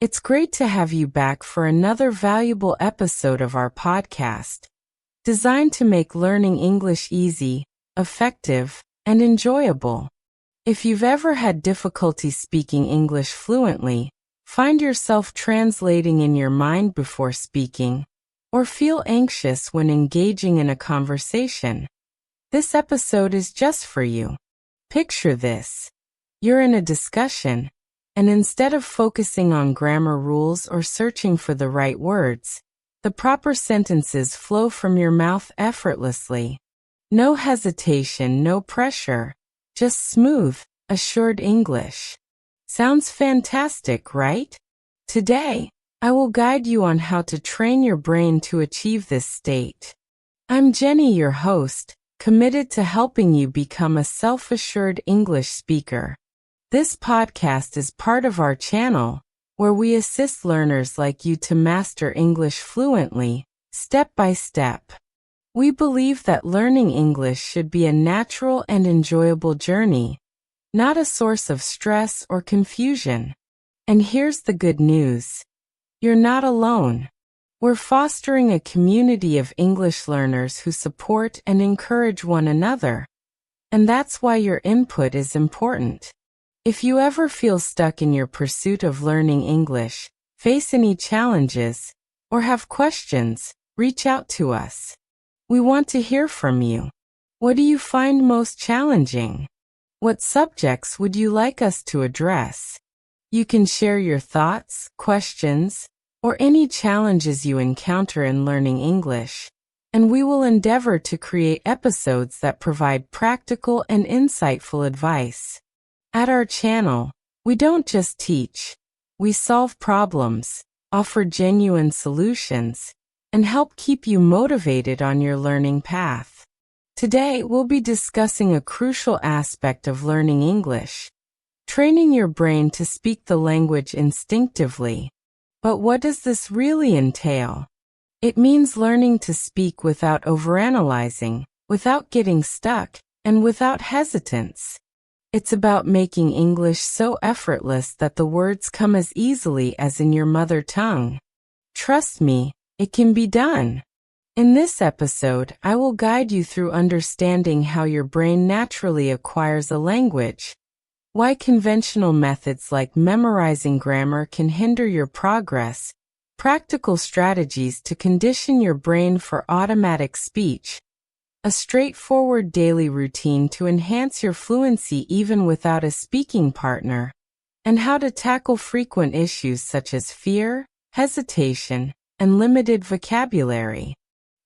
It's great to have you back for another valuable episode of our podcast, designed to make learning English easy, effective, and enjoyable. If you've ever had difficulty speaking English fluently, find yourself translating in your mind before speaking, or feel anxious when engaging in a conversation, this episode is just for you. Picture this. You're in a discussion, and instead of focusing on grammar rules or searching for the right words, the proper sentences flow from your mouth effortlessly. No hesitation, no pressure, just smooth, assured English. Sounds fantastic, right? Today, I will guide you on how to train your brain to achieve this state. I'm Jenny, your host, committed to helping you become a self-assured English speaker. This podcast is part of our channel, where we assist learners like you to master English fluently, step by step. We believe that learning English should be a natural and enjoyable journey, not a source of stress or confusion. And here's the good news. You're not alone. We're fostering a community of English learners who support and encourage one another. And that's why your input is important. If you ever feel stuck in your pursuit of learning English, face any challenges, or have questions, reach out to us. We want to hear from you. What do you find most challenging? What subjects would you like us to address? You can share your thoughts, questions, or any challenges you encounter in learning English, and we will endeavor to create episodes that provide practical and insightful advice. At our channel, we don't just teach, we solve problems, offer genuine solutions, and help keep you motivated on your learning path. Today, we'll be discussing a crucial aspect of learning English, training your brain to speak the language instinctively. But what does this really entail? It means learning to speak without overanalyzing, without getting stuck, and without hesitance. It's about making English so effortless that the words come as easily as in your mother tongue. Trust me, it can be done. In this episode, I will guide you through understanding how your brain naturally acquires a language, why conventional methods like memorizing grammar can hinder your progress, practical strategies to condition your brain for automatic speech, a straightforward daily routine to enhance your fluency even without a speaking partner, and how to tackle frequent issues such as fear, hesitation, and limited vocabulary.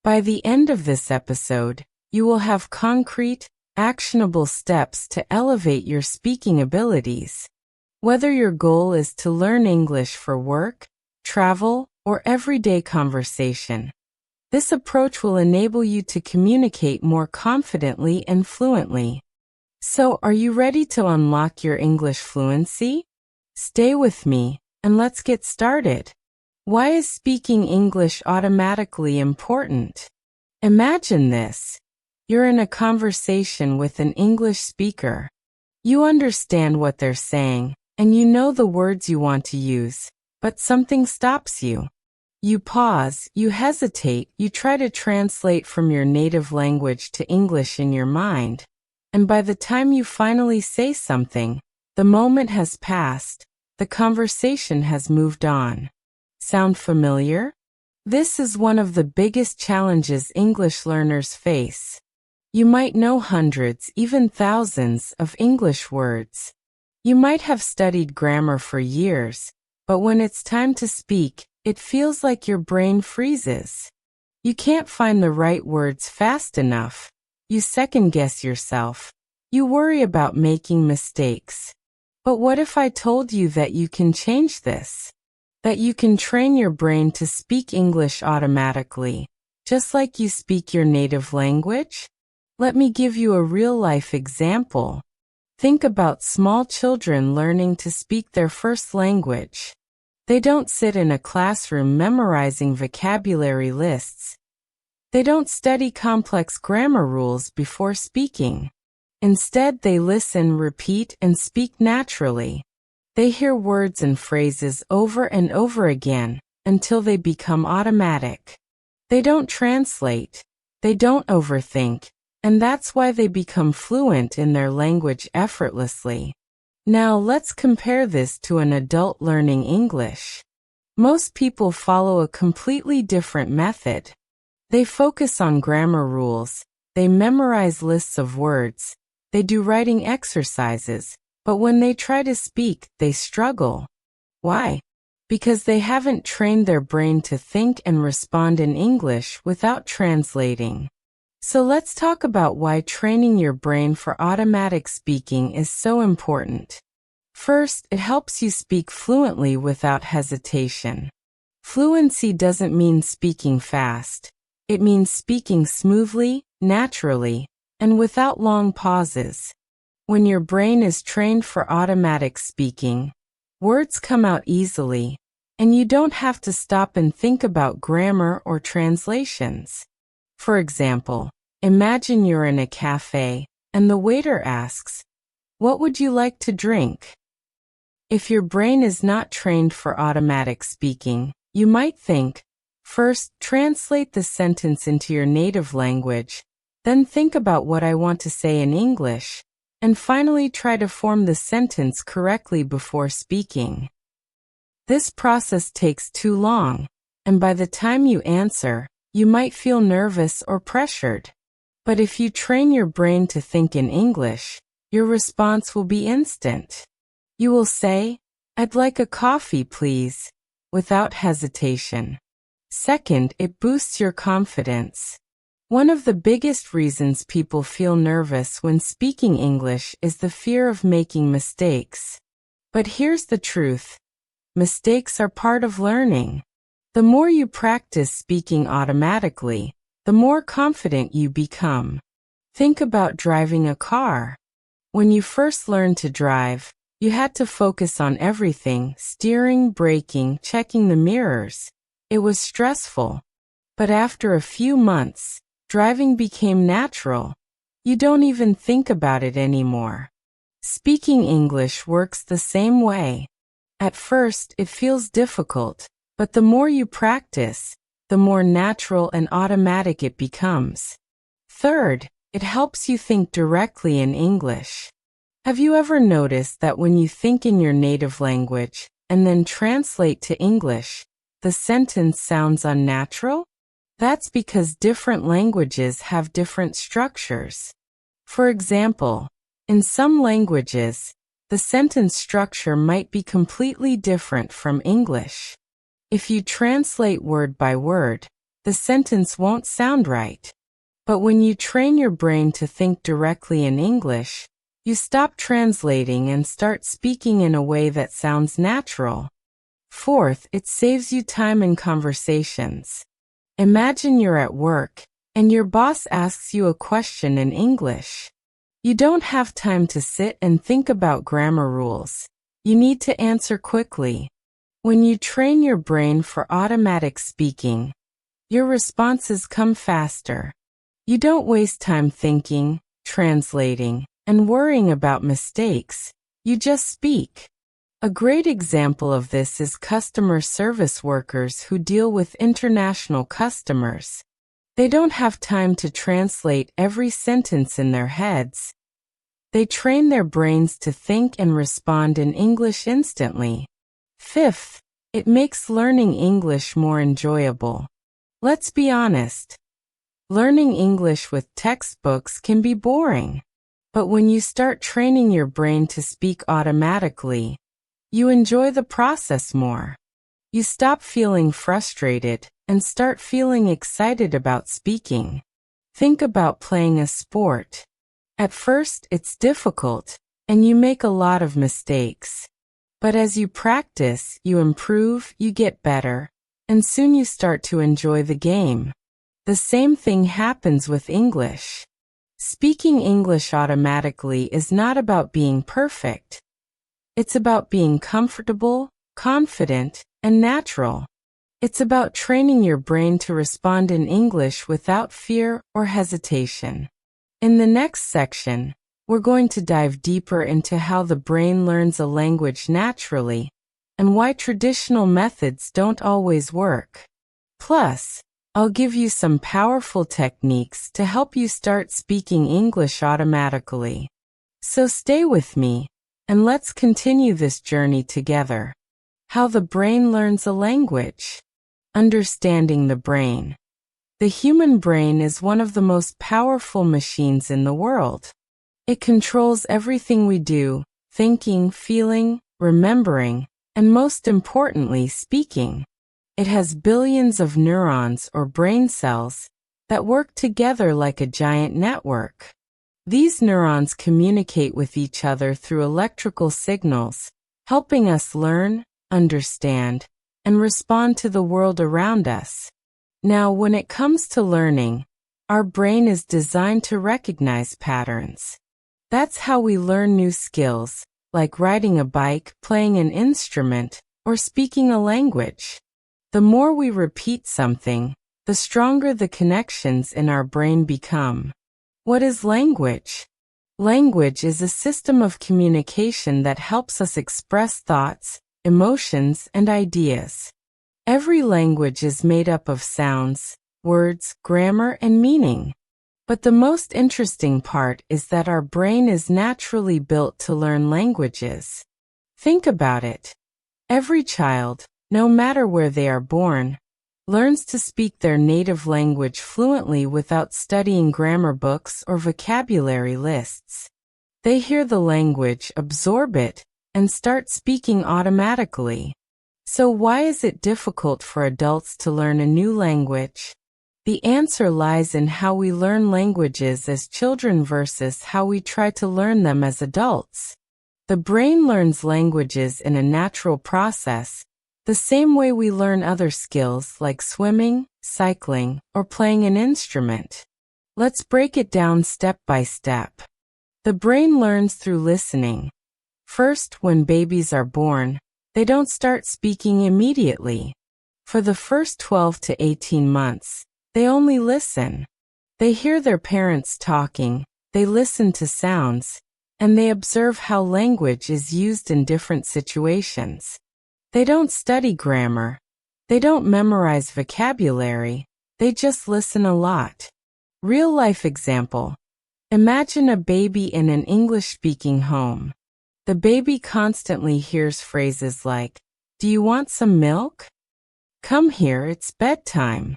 By the end of this episode, you will have concrete, actionable steps to elevate your speaking abilities. Whether your goal is to learn English for work, travel, or everyday conversation, this approach will enable you to communicate more confidently and fluently. So, are you ready to unlock your English fluency? Stay with me, and let's get started. Why is speaking English automatically important? Imagine this. You're in a conversation with an English speaker. You understand what they're saying, and you know the words you want to use, but something stops you. You pause, you hesitate, you try to translate from your native language to English in your mind, and by the time you finally say something, the moment has passed, the conversation has moved on. Sound familiar? This is one of the biggest challenges English learners face. You might know hundreds, even thousands, of English words. You might have studied grammar for years, but when it's time to speak, it feels like your brain freezes. You can't find the right words fast enough. You second-guess yourself. You worry about making mistakes. But what if I told you that you can change this? That you can train your brain to speak English automatically, just like you speak your native language? Let me give you a real-life example. Think about small children learning to speak their first language. They don't sit in a classroom memorizing vocabulary lists. They don't study complex grammar rules before speaking. Instead, they listen, repeat, and speak naturally. They hear words and phrases over and over again until they become automatic. They don't translate. They don't overthink. And that's why they become fluent in their language effortlessly. Now let's compare this to an adult learning English. Most people follow a completely different method. They focus on grammar rules. They memorize lists of words. They do writing exercises. But when they try to speak, they struggle. Why? Because they haven't trained their brain to think and respond in English without translating. So let's talk about why training your brain for automatic speaking is so important. First, it helps you speak fluently without hesitation. Fluency doesn't mean speaking fast. It means speaking smoothly, naturally, and without long pauses. When your brain is trained for automatic speaking, words come out easily, and you don't have to stop and think about grammar or translations. For example, imagine you're in a cafe, and the waiter asks, "What would you like to drink?" If your brain is not trained for automatic speaking, you might think, first, translate the sentence into your native language, then think about what I want to say in English, and finally try to form the sentence correctly before speaking. This process takes too long, and by the time you answer, you might feel nervous or pressured. But if you train your brain to think in English, your response will be instant. You will say, "I'd like a coffee, please," without hesitation. Second, it boosts your confidence. One of the biggest reasons people feel nervous when speaking English is the fear of making mistakes. But here's the truth. Mistakes are part of learning. The more you practice speaking automatically, the more confident you become. Think about driving a car. When you first learned to drive, you had to focus on everything: steering, braking, checking the mirrors. It was stressful. But after a few months, driving became natural. You don't even think about it anymore. Speaking English works the same way. At first, it feels difficult, but the more you practice, the more natural and automatic it becomes. Third, it helps you think directly in English. Have you ever noticed that when you think in your native language and then translate to English, the sentence sounds unnatural? That's because different languages have different structures. For example, in some languages, the sentence structure might be completely different from English. If you translate word by word, the sentence won't sound right. But when you train your brain to think directly in English, you stop translating and start speaking in a way that sounds natural. Fourth, it saves you time in conversations. Imagine you're at work, and your boss asks you a question in English. You don't have time to sit and think about grammar rules. You need to answer quickly. When you train your brain for automatic speaking, your responses come faster. You don't waste time thinking, translating, and worrying about mistakes. You just speak. A great example of this is customer service workers who deal with international customers. They don't have time to translate every sentence in their heads. They train their brains to think and respond in English instantly. Fifth, it makes learning English more enjoyable. Let's be honest. Learning English with textbooks can be boring. But when you start training your brain to speak automatically, you enjoy the process more. You stop feeling frustrated and start feeling excited about speaking. Think about playing a sport. At first, it's difficult, and you make a lot of mistakes. But as you practice, you improve, you get better, and soon you start to enjoy the game. The same thing happens with English. Speaking English automatically is not about being perfect. It's about being comfortable, confident, and natural. It's about training your brain to respond in English without fear or hesitation. In the next section, We're going to dive deeper into how the brain learns a language naturally and why traditional methods don't always work. Plus, I'll give you some powerful techniques to help you start speaking English automatically. So stay with me, and let's continue this journey together. How the brain learns a language. Understanding the brain. The human brain is one of the most powerful machines in the world. It controls everything we do, thinking, feeling, remembering, and most importantly, speaking. It has billions of neurons or brain cells that work together like a giant network. These neurons communicate with each other through electrical signals, helping us learn, understand, and respond to the world around us. Now, when it comes to learning, our brain is designed to recognize patterns. That's how we learn new skills, like riding a bike, playing an instrument, or speaking a language. The more we repeat something, the stronger the connections in our brain become. What is language? Language is a system of communication that helps us express thoughts, emotions, and ideas. Every language is made up of sounds, words, grammar, and meaning. But the most interesting part is that our brain is naturally built to learn languages. Think about it. Every child, no matter where they are born, learns to speak their native language fluently without studying grammar books or vocabulary lists. They hear the language, absorb it, and start speaking automatically. So why is it difficult for adults to learn a new language? The answer lies in how we learn languages as children versus how we try to learn them as adults. The brain learns languages in a natural process, the same way we learn other skills like swimming, cycling, or playing an instrument. Let's break it down step by step. The brain learns through listening. First, when babies are born, they don't start speaking immediately. For the first 12 to 18 months, they only listen. They hear their parents talking, they listen to sounds, and they observe how language is used in different situations. They don't study grammar. They don't memorize vocabulary. They just listen a lot. Real-life example. Imagine a baby in an English-speaking home. The baby constantly hears phrases like, "Do you want some milk? Come here, it's bedtime."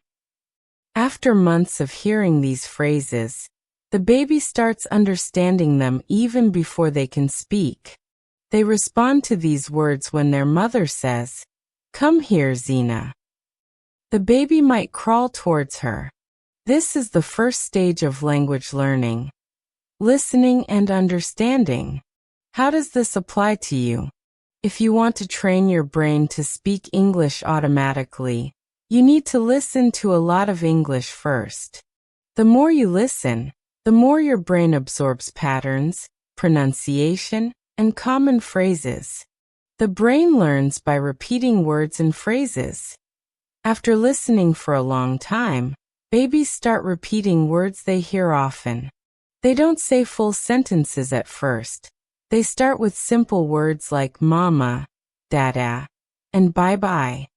After months of hearing these phrases, the baby starts understanding them even before they can speak. They respond to these words when their mother says, "Come here, Zina." The baby might crawl towards her. This is the first stage of language learning. Listening and understanding. How does this apply to you? If you want to train your brain to speak English automatically, you need to listen to a lot of English first. The more you listen, the more your brain absorbs patterns, pronunciation, and common phrases. The brain learns by repeating words and phrases. After listening for a long time, babies start repeating words they hear often. They don't say full sentences at first. They start with simple words like mama, dada, and bye-bye.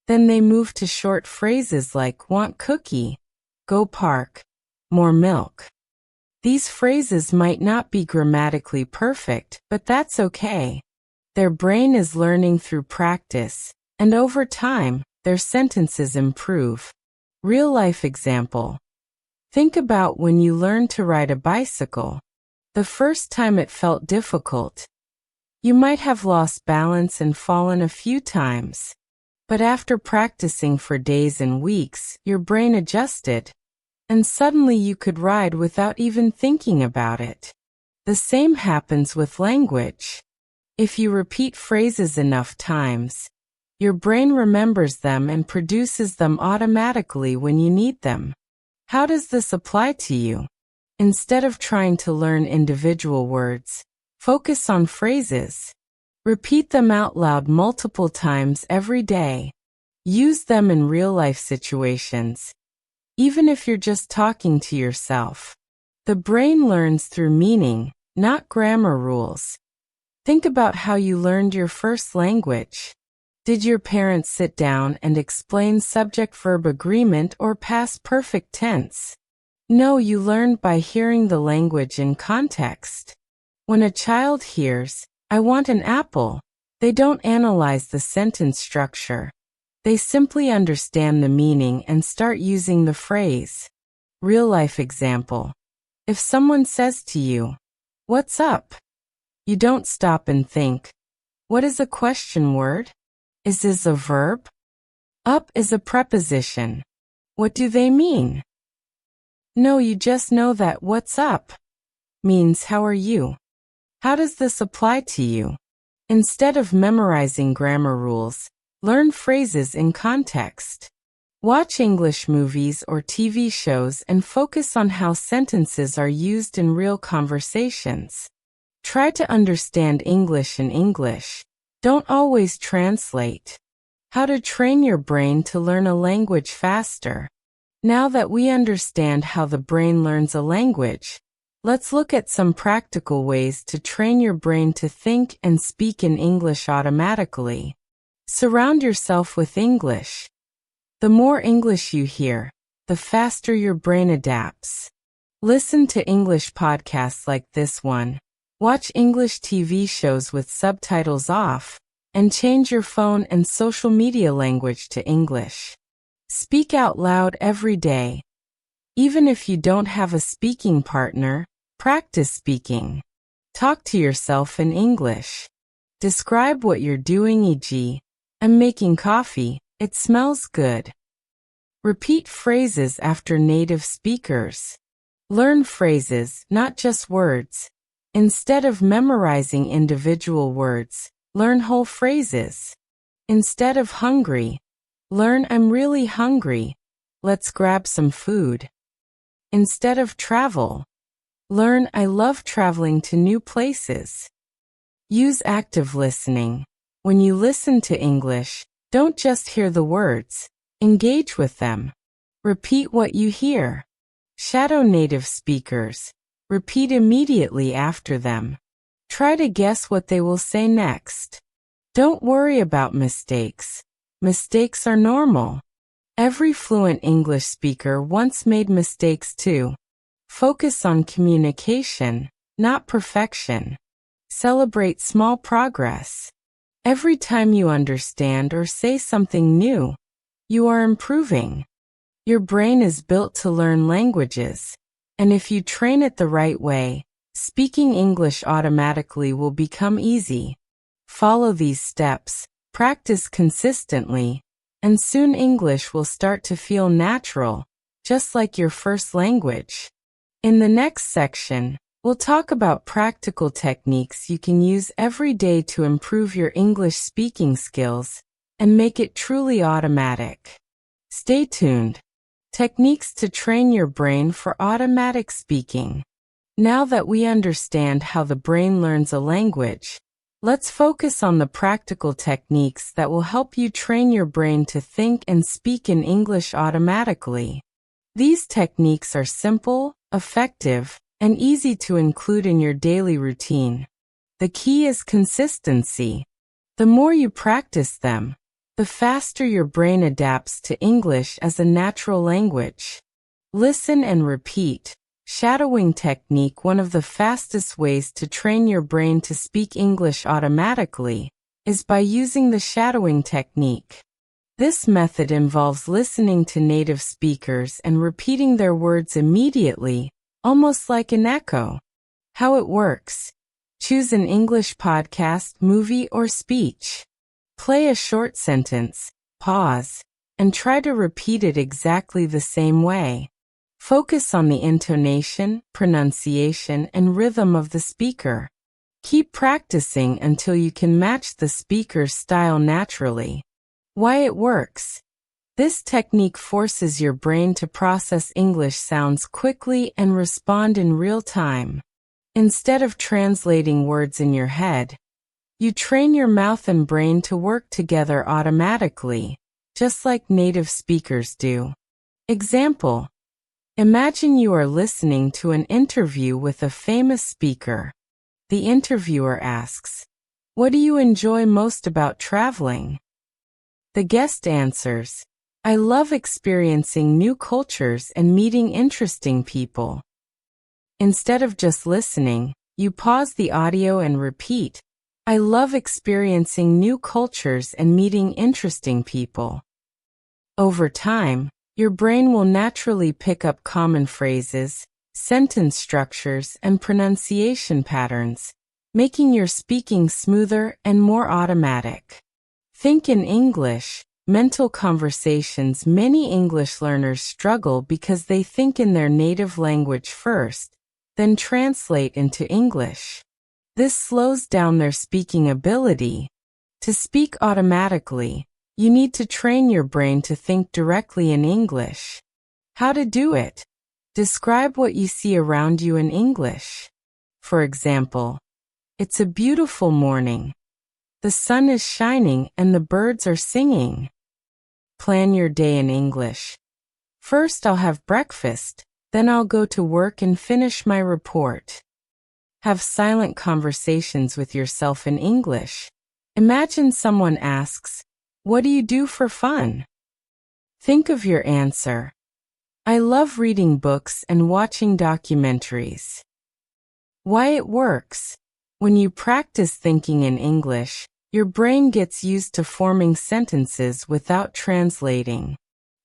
Then they move to short phrases like want cookie, go park, more milk. These phrases might not be grammatically perfect, but that's okay. Their brain is learning through practice, and over time, their sentences improve. Real-life example. Think about when you learned to ride a bicycle. The first time it felt difficult. You might have lost balance and fallen a few times. But after practicing for days and weeks, your brain adjusted, and suddenly you could ride without even thinking about it. The same happens with language. If you repeat phrases enough times, your brain remembers them and produces them automatically when you need them. How does this apply to you? Instead of trying to learn individual words, focus on phrases. Repeat them out loud multiple times every day. Use them in real-life situations, even if you're just talking to yourself. The brain learns through meaning, not grammar rules. Think about how you learned your first language. Did your parents sit down and explain subject-verb agreement or past perfect tense? No, you learned by hearing the language in context. When a child hears, "I want an apple," they don't analyze the sentence structure. They simply understand the meaning and start using the phrase. Real-life example. If someone says to you, "What's up?" you don't stop and think, "What is a question word? Is this a verb? Up is a preposition. What do they mean?" No, you just know that "what's up" means "how are you?" How does this apply to you? Instead of memorizing grammar rules, learn phrases in context. Watch English movies or TV shows and focus on how sentences are used in real conversations. Try to understand English in English. Don't always translate. How to train your brain to learn a language faster. Now that we understand how the brain learns a language, let's look at some practical ways to train your brain to think and speak in English automatically. Surround yourself with English. The more English you hear, the faster your brain adapts. Listen to English podcasts like this one. Watch English TV shows with subtitles off, and change your phone and social media language to English. Speak out loud every day. Even if you don't have a speaking partner, practice speaking. Talk to yourself in English. Describe what you're doing, e.g., "I'm making coffee, it smells good." Repeat phrases after native speakers. Learn phrases, not just words. Instead of memorizing individual words, learn whole phrases. Instead of hungry, learn "I'm really hungry. Let's grab some food." Instead of travel, learn "I love traveling to new places." Use active listening. When you listen to English, don't just hear the words, engage with them. Repeat what you hear. Shadow native speakers. Repeat immediately after them. Try to guess what they will say next. Don't worry about mistakes. Mistakes are normal. Every fluent English speaker once made mistakes too. Focus on communication, not perfection. Celebrate small progress. Every time you understand or say something new, you are improving. Your brain is built to learn languages, and if you train it the right way, speaking English automatically will become easy. Follow these steps, practice consistently, and soon English will start to feel natural, just like your first language. In the next section, we'll talk about practical techniques you can use every day to improve your English speaking skills and make it truly automatic. Stay tuned. Techniques to train your brain for automatic speaking. Now that we understand how the brain learns a language, let's focus on the practical techniques that will help you train your brain to think and speak in English automatically. These techniques are simple, effective, and easy to include in your daily routine. The key is consistency. The more you practice them, the faster your brain adapts to English as a natural language. Listen and repeat. Shadowing technique. One of the fastest ways to train your brain to speak English automatically is by using the shadowing technique. This method involves listening to native speakers and repeating their words immediately, almost like an echo. How it works. Choose an English podcast, movie, or speech. Play a short sentence, pause, and try to repeat it exactly the same way. Focus on the intonation, pronunciation, and rhythm of the speaker. Keep practicing until you can match the speaker's style naturally. Why it works. This technique forces your brain to process English sounds quickly and respond in real time. Instead of translating words in your head, you train your mouth and brain to work together automatically, just like native speakers do. Example. Imagine you are listening to an interview with a famous speaker. The interviewer asks, "What do you enjoy most about traveling?" The guest answers, "I love experiencing new cultures and meeting interesting people." Instead of just listening, you pause the audio and repeat, "I love experiencing new cultures and meeting interesting people." Over time, your brain will naturally pick up common phrases, sentence structures, and pronunciation patterns, making your speaking smoother and more automatic. Think in English, mental conversations. Many English learners struggle because they think in their native language first, then translate into English. This slows down their speaking ability. To speak automatically, you need to train your brain to think directly in English. How to do it? Describe what you see around you in English. For example, "It's a beautiful morning. The sun is shining and the birds are singing." Plan your day in English. "First I'll have breakfast, then I'll go to work and finish my report." Have silent conversations with yourself in English. Imagine someone asks, "What do you do for fun?" Think of your answer. "I love reading books and watching documentaries." Why it works. When you practice thinking in English, your brain gets used to forming sentences without translating.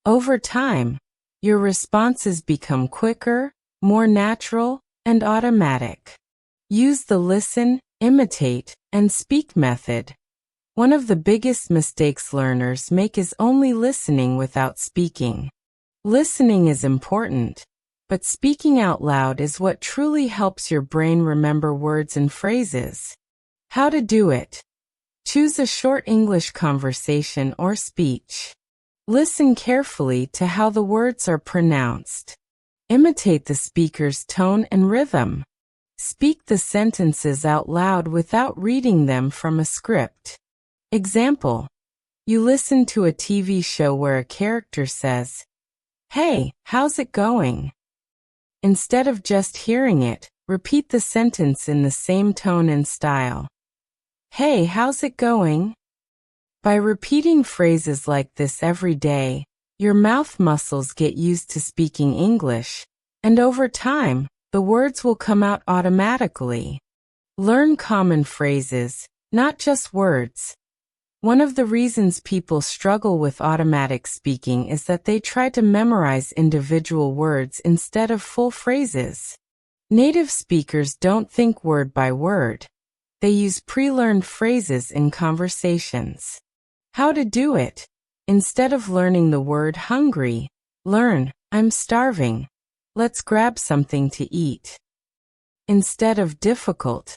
Over time, your responses become quicker, more natural, and automatic. Use the listen, imitate, and speak method. One of the biggest mistakes learners make is only listening without speaking. Listening is important, but speaking out loud is what truly helps your brain remember words and phrases. How to do it? Choose a short English conversation or speech. Listen carefully to how the words are pronounced. Imitate the speaker's tone and rhythm. Speak the sentences out loud without reading them from a script. Example: you listen to a TV show where a character says, "Hey, how's it going?" Instead of just hearing it, repeat the sentence in the same tone and style. "Hey, how's it going?" By repeating phrases like this every day, your mouth muscles get used to speaking English, and over time, the words will come out automatically. Learn common phrases, not just words. One of the reasons people struggle with automatic speaking is that they try to memorize individual words instead of full phrases. Native speakers don't think word by word. They use pre-learned phrases in conversations. How to do it? Instead of learning the word hungry, learn, "I'm starving. Let's grab something to eat." Instead of difficult,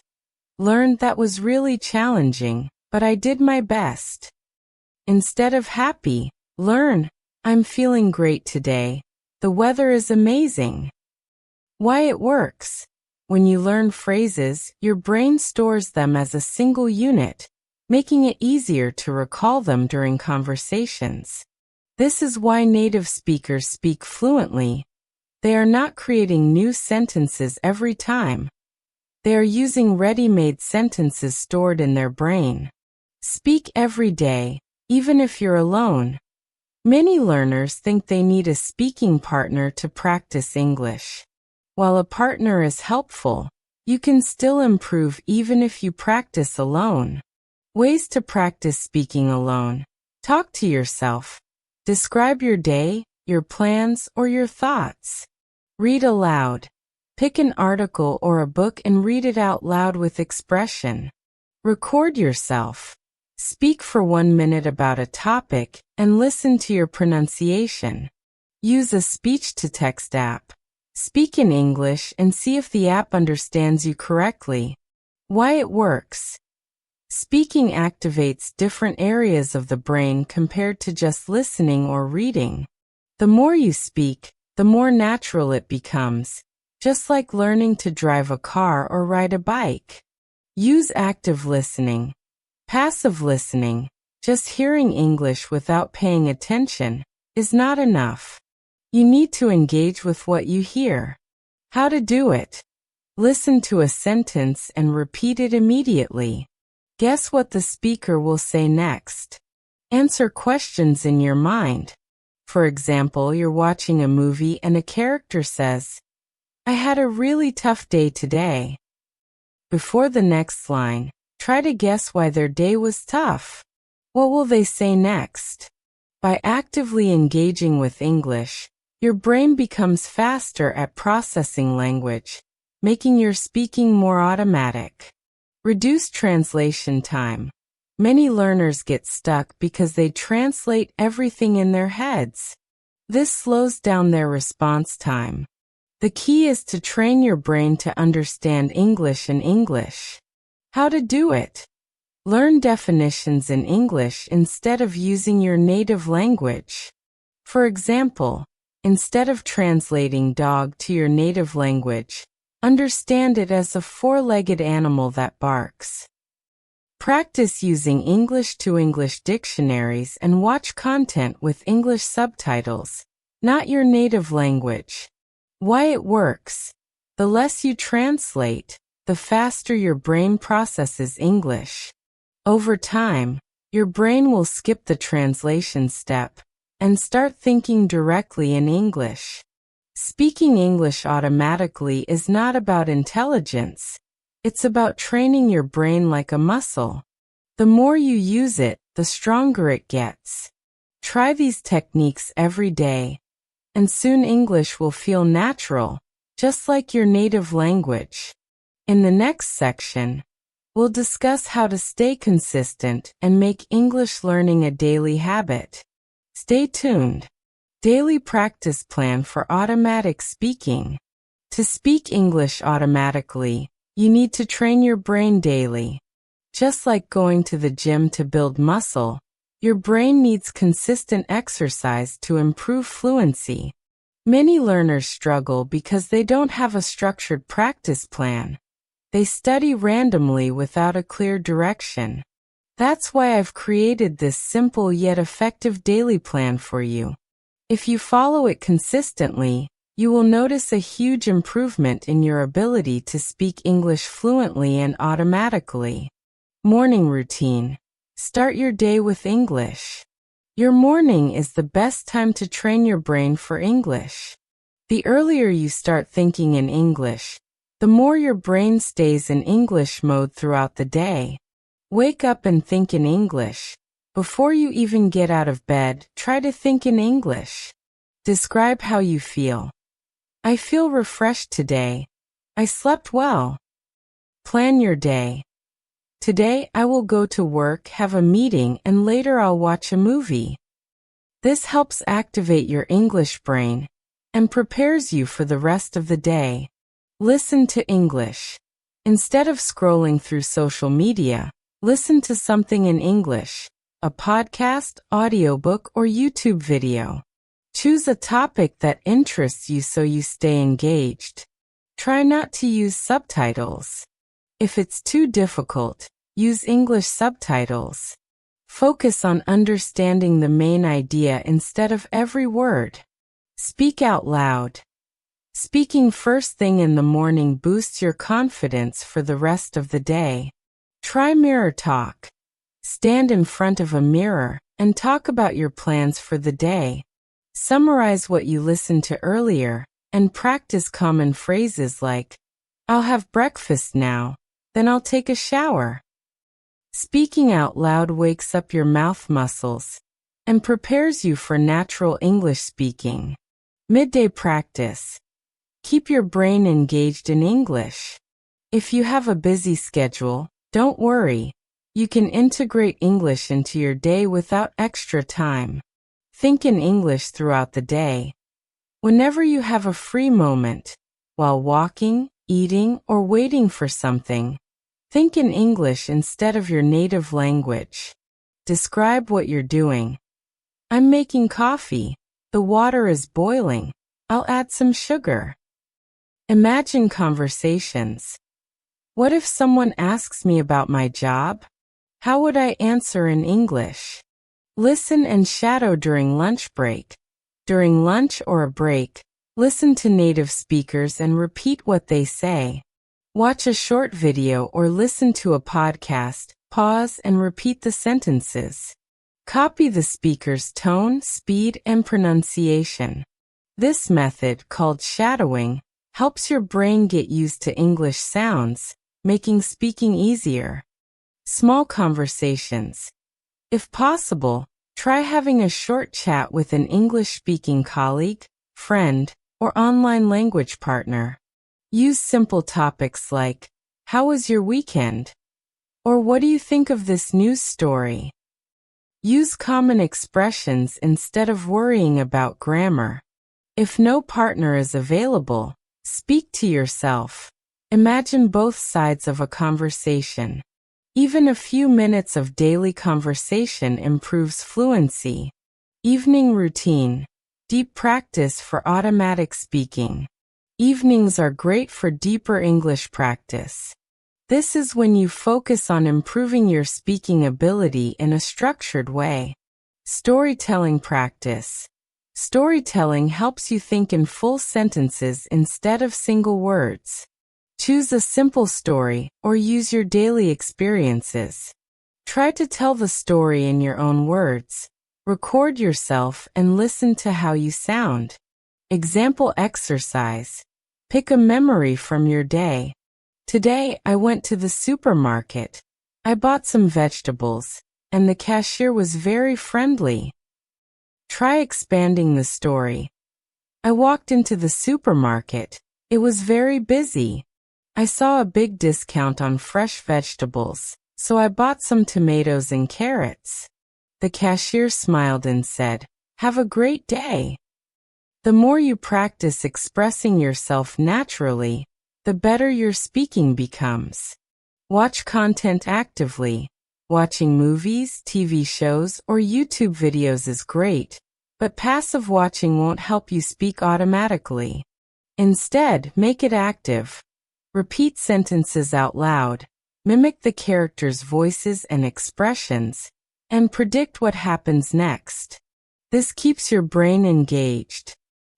learn, "That was really challenging, but I did my best." Instead of happy, learn, "I'm feeling great today. The weather is amazing." Why it works. When you learn phrases, your brain stores them as a single unit, making it easier to recall them during conversations. This is why native speakers speak fluently. They are not creating new sentences every time. They are using ready-made sentences stored in their brain. Speak every day, even if you're alone. Many learners think they need a speaking partner to practice English. While a partner is helpful, you can still improve even if you practice alone. Ways to practice speaking alone. Talk to yourself. Describe your day, your plans, or your thoughts. Read aloud. Pick an article or a book and read it out loud with expression. Record yourself. Speak for 1 minute about a topic and listen to your pronunciation. Use a speech-to-text app. Speak in English and see if the app understands you correctly. Why it works. Speaking activates different areas of the brain compared to just listening or reading. The more you speak, the more natural it becomes, just like learning to drive a car or ride a bike. Use active listening. Passive listening, just hearing English without paying attention, is not enough. You need to engage with what you hear. How to do it. Listen to a sentence and repeat it immediately. Guess what the speaker will say next. Answer questions in your mind. For example, you're watching a movie and a character says, "I had a really tough day today." Before the next line, try to guess why their day was tough. What will they say next? By actively engaging with English, your brain becomes faster at processing language, making your speaking more automatic. Reduce translation time. Many learners get stuck because they translate everything in their heads. This slows down their response time. The key is to train your brain to understand English in English. How to do it? Learn definitions in English instead of using your native language. For example, instead of translating dog to your native language, understand it as a four-legged animal that barks. Practice using English-to-English dictionaries and watch content with English subtitles, not your native language. Why it works. The less you translate, the faster your brain processes English. Over time, your brain will skip the translation step and start thinking directly in English. Speaking English automatically is not about intelligence. It's about training your brain like a muscle. The more you use it, the stronger it gets. Try these techniques every day, and soon English will feel natural, just like your native language. In the next section, we'll discuss how to stay consistent and make English learning a daily habit. Stay tuned. Daily practice plan for automatic speaking. To speak English automatically, you need to train your brain daily. Just like going to the gym to build muscle, your brain needs consistent exercise to improve fluency. Many learners struggle because they don't have a structured practice plan. They study randomly without a clear direction. That's why I've created this simple yet effective daily plan for you. If you follow it consistently, you will notice a huge improvement in your ability to speak English fluently and automatically. Morning routine. Start your day with English. Your morning is the best time to train your brain for English. The earlier you start thinking in English, the more your brain stays in English mode throughout the day. Wake up and think in English. Before you even get out of bed, try to think in English. Describe how you feel. I feel refreshed today. I slept well. Plan your day. Today I will go to work, have a meeting, and later I'll watch a movie. This helps activate your English brain and prepares you for the rest of the day. Listen to English. Instead of scrolling through social media, listen to something in English, a podcast, audiobook, or YouTube video. Choose a topic that interests you so you stay engaged. Try not to use subtitles. If it's too difficult, use English subtitles. Focus on understanding the main idea instead of every word. Speak out loud. Speaking first thing in the morning boosts your confidence for the rest of the day. Try mirror talk. Stand in front of a mirror and talk about your plans for the day. Summarize what you listened to earlier and practice common phrases like, "I'll have breakfast now, then I'll take a shower." Speaking out loud wakes up your mouth muscles and prepares you for natural English speaking. Midday practice. Keep your brain engaged in English. If you have a busy schedule, don't worry. You can integrate English into your day without extra time. Think in English throughout the day. Whenever you have a free moment, while walking, eating, or waiting for something, think in English instead of your native language. Describe what you're doing. I'm making coffee. The water is boiling. I'll add some sugar. Imagine conversations. What if someone asks me about my job? How would I answer in English? Listen and shadow during lunch break. During lunch or a break, listen to native speakers and repeat what they say. Watch a short video or listen to a podcast, pause and repeat the sentences. Copy the speaker's tone, speed, and pronunciation. This method, called shadowing, helps your brain get used to English sounds, making speaking easier. Small conversations. If possible, try having a short chat with an English-speaking colleague, friend, or online language partner. Use simple topics like, "How was your weekend?" Or "What do you think of this news story?" Use common expressions instead of worrying about grammar. If no partner is available, speak to yourself. Imagine both sides of a conversation. Even a few minutes of daily conversation improves fluency. Evening routine. Deep practice for automatic speaking. Evenings are great for deeper English practice. This is when you focus on improving your speaking ability in a structured way. Storytelling practice. Storytelling helps you think in full sentences instead of single words. Choose a simple story or use your daily experiences. Try to tell the story in your own words. Record yourself and listen to how you sound. Example exercise. Pick a memory from your day. Today, I went to the supermarket. I bought some vegetables, and the cashier was very friendly. Try expanding the story. I walked into the supermarket. It was very busy. I saw a big discount on fresh vegetables, so I bought some tomatoes and carrots. The cashier smiled and said, "Have a great day." The more you practice expressing yourself naturally, the better your speaking becomes. Watch content actively. Watching movies, TV shows, or YouTube videos is great, but passive watching won't help you speak automatically. Instead, make it active. Repeat sentences out loud, mimic the characters' voices and expressions, and predict what happens next. This keeps your brain engaged.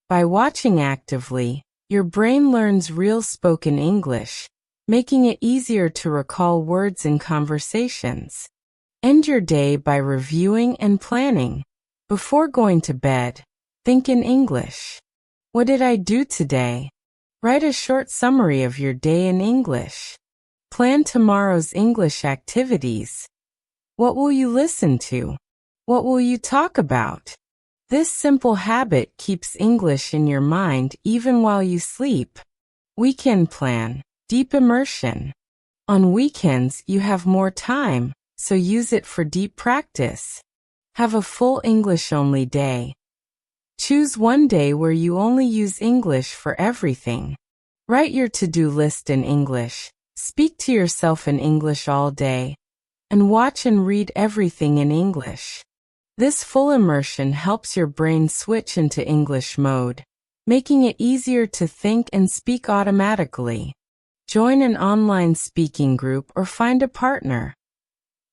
By watching actively, your brain learns real spoken English, making it easier to recall words in conversations. End your day by reviewing and planning. Before going to bed, think in English. What did I do today? Write a short summary of your day in English. Plan tomorrow's English activities. What will you listen to? What will you talk about? This simple habit keeps English in your mind even while you sleep. Weekend plan. Deep immersion. On weekends, you have more time, so use it for deep practice. Have a full English-only day. Choose one day where you only use English for everything. Write your to-do list in English, speak to yourself in English all day, and watch and read everything in English. This full immersion helps your brain switch into English mode, making it easier to think and speak automatically. Join an online speaking group or find a partner.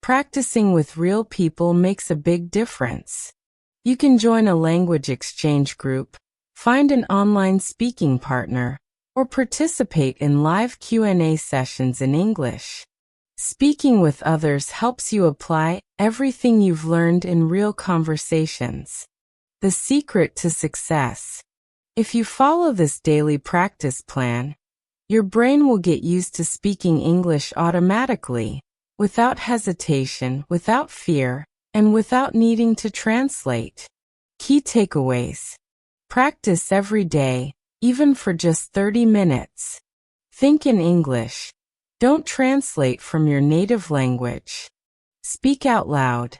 Practicing with real people makes a big difference. You can join a language exchange group, find an online speaking partner, or participate in live Q&A sessions in English. Speaking with others helps you apply everything you've learned in real conversations. The secret to success. If you follow this daily practice plan, your brain will get used to speaking English automatically, without hesitation, without fear, and without needing to translate. Key takeaways. Practice every day, even for just 30 minutes. Think in English. Don't translate from your native language. Speak out loud.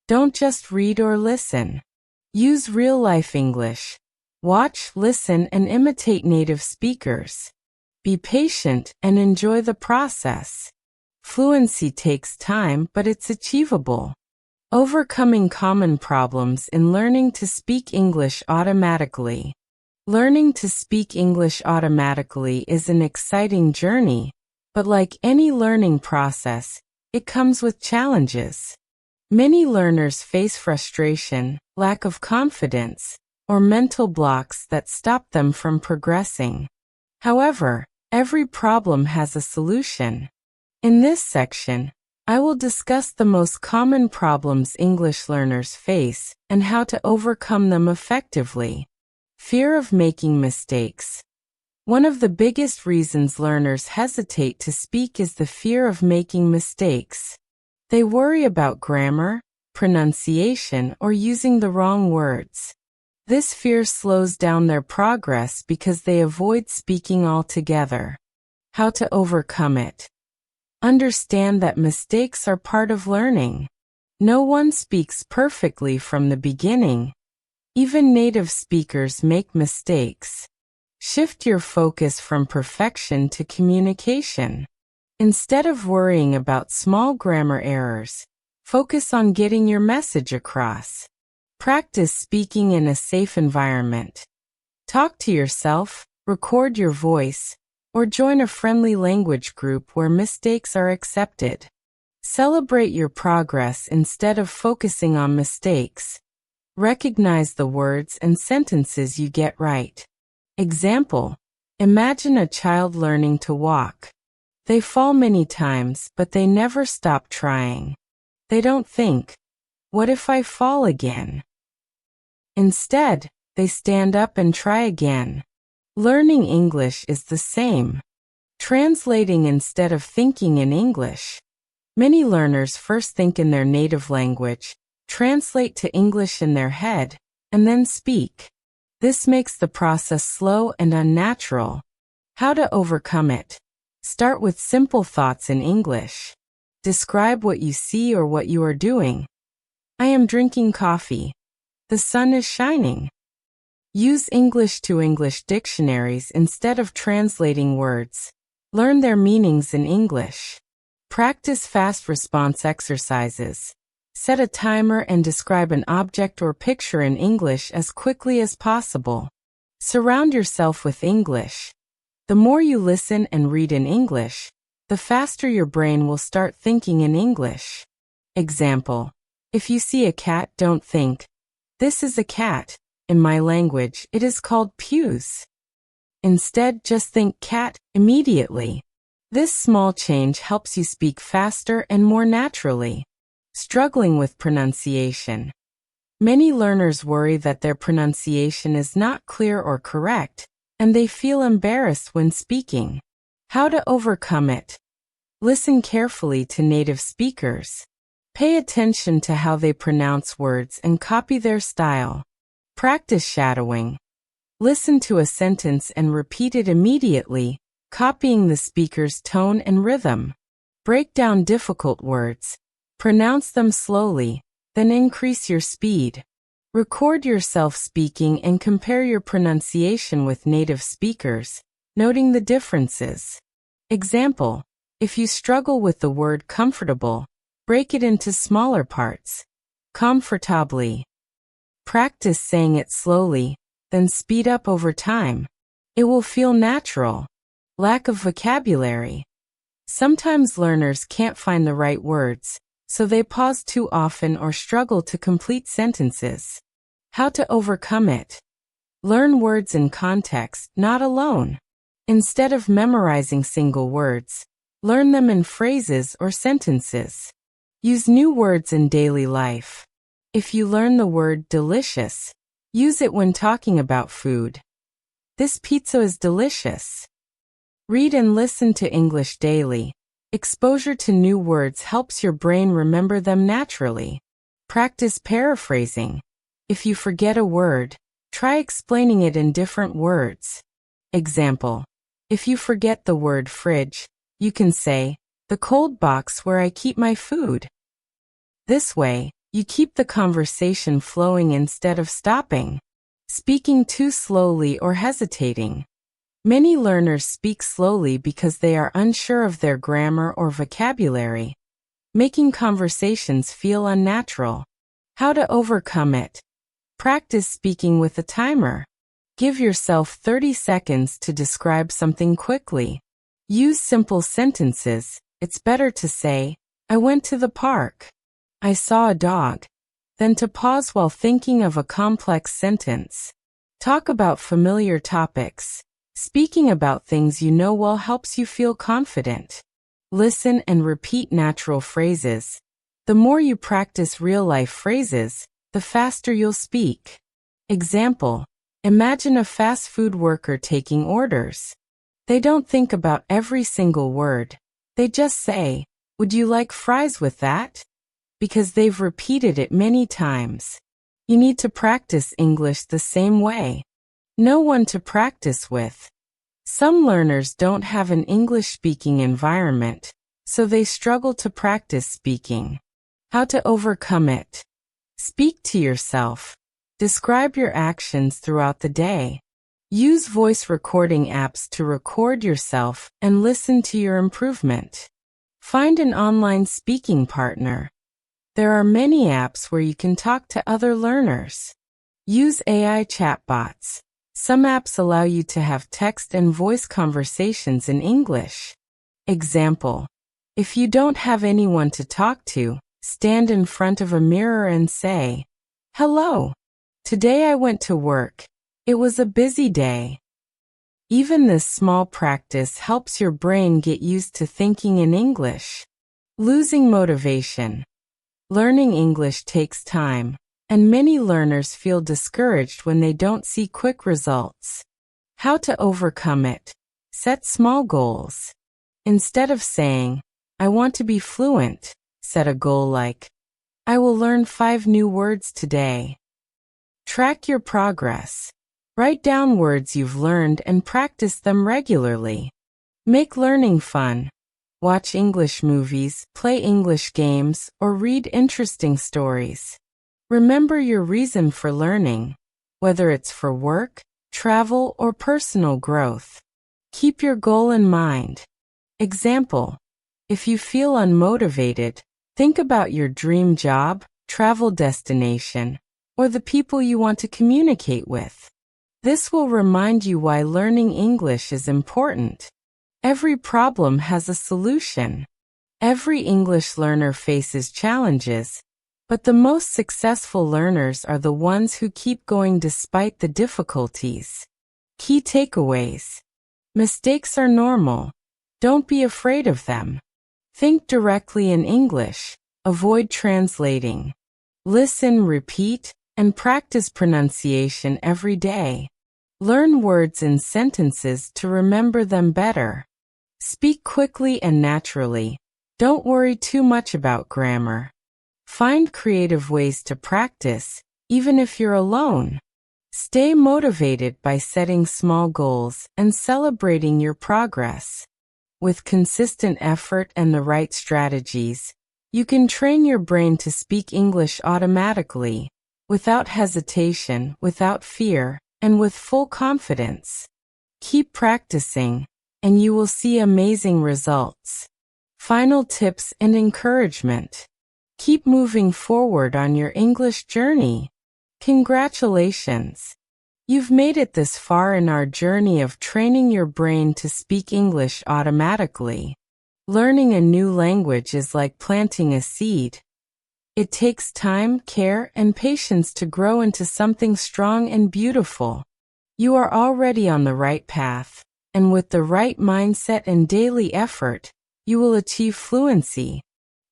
Don't just read or listen. Use real-life English. Watch, listen, and imitate native speakers. Be patient and enjoy the process. Fluency takes time, but it's achievable. Overcoming common problems in learning to speak English automatically. Learning to speak English automatically is an exciting journey, but like any learning process, it comes with challenges. Many learners face frustration, lack of confidence, or mental blocks that stop them from progressing. However, every problem has a solution. In this section, I will discuss the most common problems English learners face and how to overcome them effectively. Fear of making mistakes. One of the biggest reasons learners hesitate to speak is the fear of making mistakes. They worry about grammar, pronunciation, or using the wrong words. This fear slows down their progress because they avoid speaking altogether. How to overcome it. Understand that mistakes are part of learning. No one speaks perfectly from the beginning. Even native speakers make mistakes. Shift your focus from perfection to communication. Instead of worrying about small grammar errors, focus on getting your message across. Practice speaking in a safe environment. Talk to yourself, record your voice, or join a friendly language group where mistakes are accepted. Celebrate your progress instead of focusing on mistakes. Recognize the words and sentences you get right. Example: imagine a child learning to walk. They fall many times, but they never stop trying. They don't think, "What if I fall again?" Instead, they stand up and try again. Learning English is the same. Translating instead of thinking in English. Many learners first think in their native language, translate to English in their head, and then speak. This makes the process slow and unnatural. How to overcome it. Start with simple thoughts in English. Describe what you see or what you are doing. I am drinking coffee. The sun is shining. Use English to English dictionaries instead of translating words. Learn their meanings in English. Practice fast response exercises. Set a timer and describe an object or picture in English as quickly as possible. Surround yourself with English. The more you listen and read in English, the faster your brain will start thinking in English. Example: if you see a cat, don't think, "This is a cat. In my language, it is called pews." Instead, just think cat immediately. This small change helps you speak faster and more naturally. Struggling with pronunciation. Many learners worry that their pronunciation is not clear or correct, and they feel embarrassed when speaking. How to overcome it. Listen carefully to native speakers. Pay attention to how they pronounce words and copy their style. Practice shadowing. Listen to a sentence and repeat it immediately, copying the speaker's tone and rhythm. Break down difficult words. Pronounce them slowly, then increase your speed. Record yourself speaking and compare your pronunciation with native speakers, noting the differences. Example: if you struggle with the word comfortable, break it into smaller parts. Comfortably. Practice saying it slowly, then speed up over time. It will feel natural. Lack of vocabulary. Sometimes learners can't find the right words, so they pause too often or struggle to complete sentences. How to overcome it. Learn words in context, not alone. Instead of memorizing single words, learn them in phrases or sentences. Use new words in daily life. If you learn the word delicious, use it when talking about food. This pizza is delicious. Read and listen to English daily. Exposure to new words helps your brain remember them naturally. Practice paraphrasing. If you forget a word, try explaining it in different words. Example: if you forget the word fridge, you can say, "the cold box where I keep my food." This way, you keep the conversation flowing instead of stopping. Speaking too slowly or hesitating. Many learners speak slowly because they are unsure of their grammar or vocabulary, making conversations feel unnatural. How to overcome it. Practice speaking with a timer. Give yourself 30 seconds to describe something quickly. Use simple sentences. It's better to say, "I went to the park. I saw a dog," than to pause while thinking of a complex sentence. Talk about familiar topics. Speaking about things you know well helps you feel confident. Listen and repeat natural phrases. The more you practice real-life phrases, the faster you'll speak. Example: imagine a fast food worker taking orders. They don't think about every single word. They just say, "Would you like fries with that?" Because they've repeated it many times. You need to practice English the same way. Know one to practice with. Some learners don't have an English-speaking environment, so they struggle to practice speaking. How to overcome it. Speak to yourself. Describe your actions throughout the day. Use voice recording apps to record yourself and listen to your improvement. Find an online speaking partner. There are many apps where you can talk to other learners. Use AI chatbots. Some apps allow you to have text and voice conversations in English. Example: if you don't have anyone to talk to, stand in front of a mirror and say, "Hello. Today I went to work. It was a busy day." Even this small practice helps your brain get used to thinking in English. Losing motivation. Learning English takes time, and many learners feel discouraged when they don't see quick results. How to overcome it. Set small goals. Instead of saying, "I want to be fluent," set a goal like, "I will learn 5 new words today." Track your progress. Write down words you've learned and practice them regularly. Make learning fun. Watch English movies, play English games, or read interesting stories. Remember your reason for learning, whether it's for work, travel, or personal growth. Keep your goal in mind. Example: if you feel unmotivated, think about your dream job, travel destination, or the people you want to communicate with. This will remind you why learning English is important. Every problem has a solution. Every English learner faces challenges, but the most successful learners are the ones who keep going despite the difficulties. Key takeaways. Mistakes are normal. Don't be afraid of them. Think directly in English. Avoid translating. Listen, repeat, and practice pronunciation every day. Learn words and sentences to remember them better. Speak quickly and naturally. Don't worry too much about grammar. Find creative ways to practice, even if you're alone. Stay motivated by setting small goals and celebrating your progress. With consistent effort and the right strategies, you can train your brain to speak English automatically, without hesitation, without fear, and with full confidence. Keep practicing, and you will see amazing results. Final tips and encouragement. Keep moving forward on your English journey. Congratulations! You've made it this far in our journey of training your brain to speak English automatically. Learning a new language is like planting a seed. It takes time, care, and patience to grow into something strong and beautiful. You are already on the right path, and with the right mindset and daily effort, you will achieve fluency.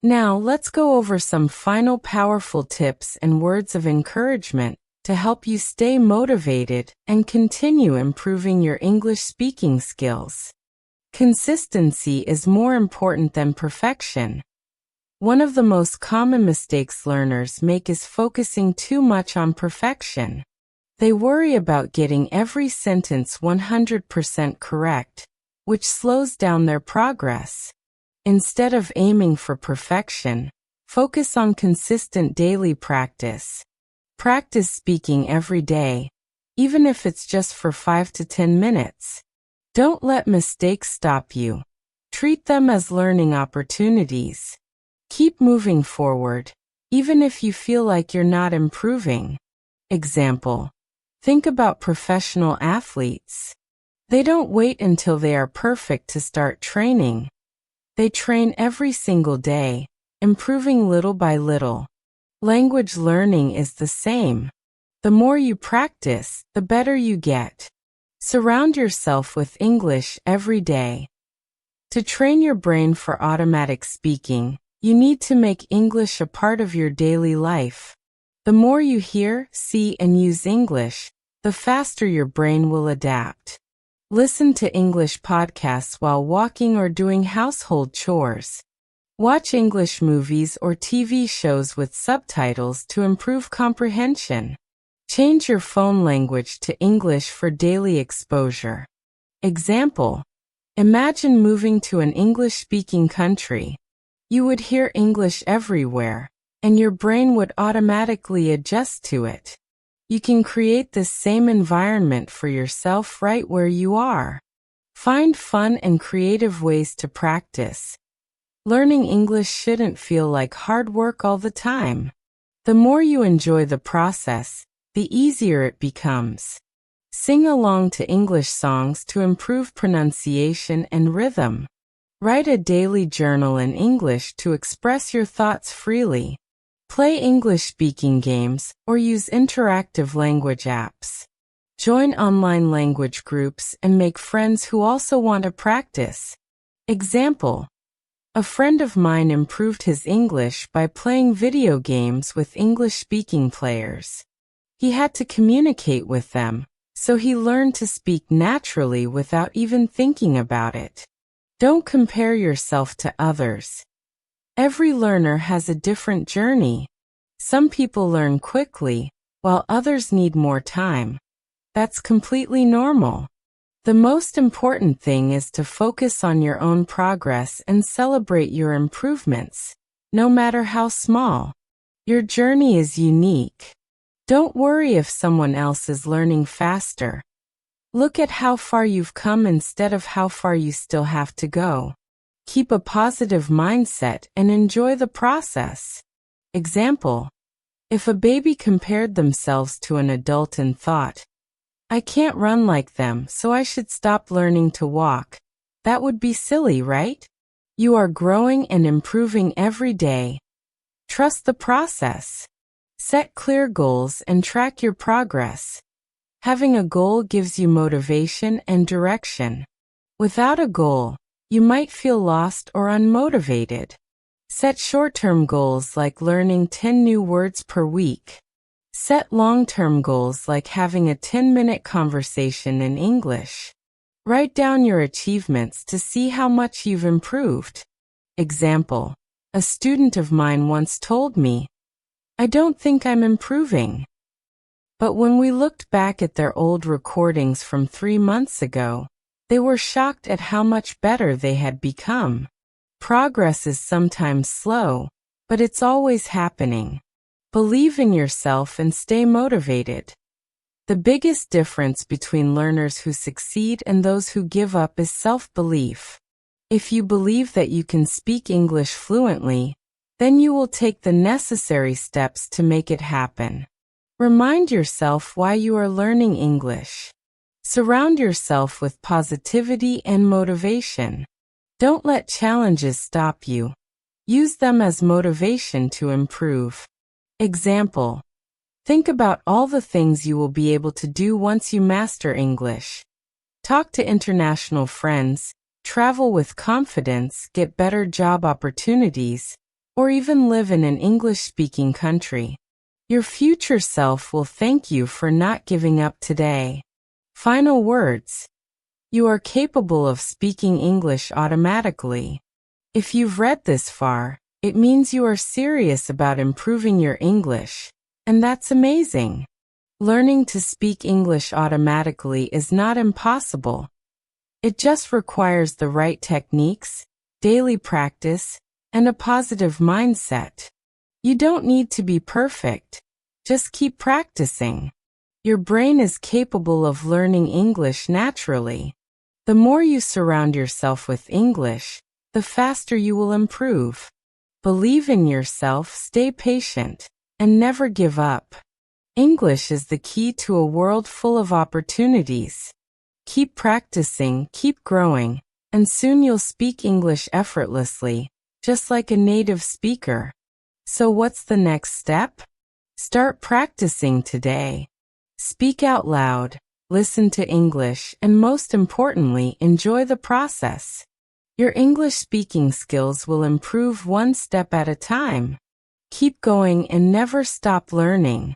Now, let's go over some final powerful tips and words of encouragement to help you stay motivated and continue improving your English speaking skills. Consistency is more important than perfection. One of the most common mistakes learners make is focusing too much on perfection. They worry about getting every sentence 100% correct, which slows down their progress. Instead of aiming for perfection, focus on consistent daily practice. Practice speaking every day, even if it's just for 5 to 10 minutes. Don't let mistakes stop you. Treat them as learning opportunities. Keep moving forward, even if you feel like you're not improving. Example: think about professional athletes. They don't wait until they are perfect to start training. They train every single day, improving little by little. Language learning is the same. The more you practice, the better you get. Surround yourself with English every day. To train your brain for automatic speaking, you need to make English a part of your daily life. The more you hear, see, and use English, the faster your brain will adapt. Listen to English podcasts while walking or doing household chores. Watch English movies or TV shows with subtitles to improve comprehension. Change your phone language to English for daily exposure. Example: imagine moving to an English-speaking country. You would hear English everywhere, and your brain would automatically adjust to it. You can create this same environment for yourself right where you are. Find fun and creative ways to practice. Learning English shouldn't feel like hard work all the time. The more you enjoy the process, the easier it becomes. Sing along to English songs to improve pronunciation and rhythm. Write a daily journal in English to express your thoughts freely. Play English-speaking games or use interactive language apps. Join online language groups and make friends who also want to practice. Example: a friend of mine improved his English by playing video games with English-speaking players. He had to communicate with them, so he learned to speak naturally without even thinking about it. Don't compare yourself to others. Every learner has a different journey. Some people learn quickly, while others need more time. That's completely normal. The most important thing is to focus on your own progress and celebrate your improvements, no matter how small. Your journey is unique. Don't worry if someone else is learning faster. Look at how far you've come instead of how far you still have to go. Keep a positive mindset and enjoy the process. Example: if a baby compared themselves to an adult and thought, "I can't run like them, so I should stop learning to walk," that would be silly, right? You are growing and improving every day. Trust the process. Set clear goals and track your progress. Having a goal gives you motivation and direction. Without a goal, you might feel lost or unmotivated. Set short-term goals like learning 10 new words per week. Set long-term goals like having a 10-minute conversation in English. Write down your achievements to see how much you've improved. Example: a student of mine once told me, "I don't think I'm improving." But when we looked back at their old recordings from 3 months ago, they were shocked at how much better they had become. Progress is sometimes slow, but it's always happening. Believe in yourself and stay motivated. The biggest difference between learners who succeed and those who give up is self-belief. If you believe that you can speak English fluently, then you will take the necessary steps to make it happen. Remind yourself why you are learning English. Surround yourself with positivity and motivation. Don't let challenges stop you. Use them as motivation to improve. Example: think about all the things you will be able to do once you master English. Talk to international friends, travel with confidence, get better job opportunities, or even live in an English-speaking country. Your future self will thank you for not giving up today. Final words. You are capable of speaking English automatically. If you've read this far, it means you are serious about improving your English, and that's amazing. Learning to speak English automatically is not impossible. It just requires the right techniques, daily practice, and a positive mindset. You don't need to be perfect. Just keep practicing. Your brain is capable of learning English naturally. The more you surround yourself with English, the faster you will improve. Believe in yourself, stay patient, and never give up. English is the key to a world full of opportunities. Keep practicing, keep growing, and soon you'll speak English effortlessly, just like a native speaker. So what's the next step? Start practicing today. Speak out loud, listen to English, and most importantly, enjoy the process. Your English speaking skills will improve one step at a time. Keep going and never stop learning.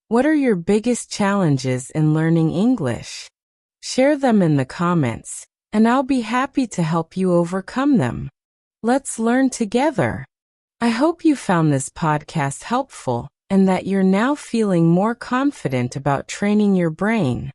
What are your biggest challenges in learning English? Share them in the comments, and I'll be happy to help you overcome them. Let's learn together. I hope you found this podcast helpful and that you're now feeling more confident about training your brain.